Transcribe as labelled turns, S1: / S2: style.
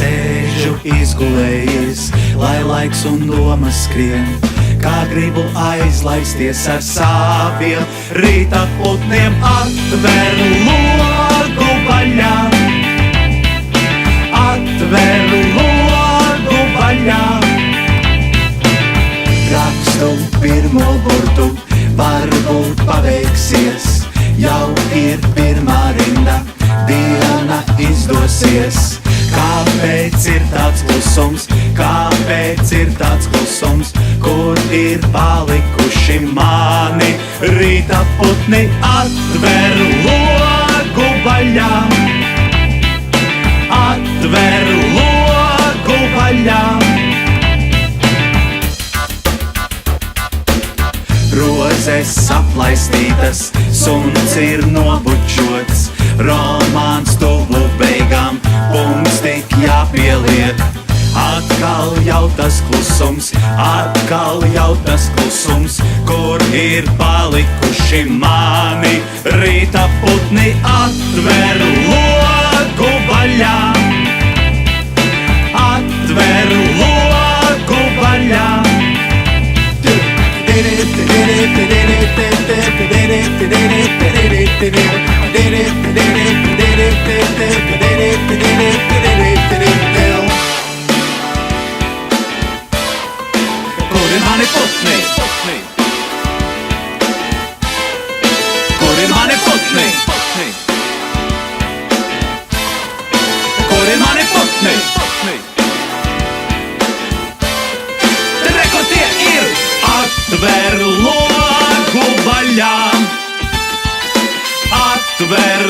S1: sēžu izgulējies, lai laiks un domas skrien, kā gribu aizlaisties ar saviem rīta putniem. Atveru logu vaļā, atveru logu vaļā, rakstu pirmo burtu, varbūt paveiksies, jau ir pirmā rinda, diena izdosies. Kāpēc ir tāds klusums, kāpēc ir tāds klusums, kur ir palikuši mani rīta putni? Atveru logu vaļā, atveru logu vaļā. Rozes aplaistītas, suns ir nobučots, romāns tuvu beigām, punkts tik jāpieliek. Atkal jau tas klusums, atkal jau tas klusums, kur ir palikuši mani rīta putni. Atveru logu vaļā, atveru logu vaļā. Kur ir mani putni? Kur ir mani putni? Kur ir mani putni? Re, kur tie ir? Atver logu vaļā, atver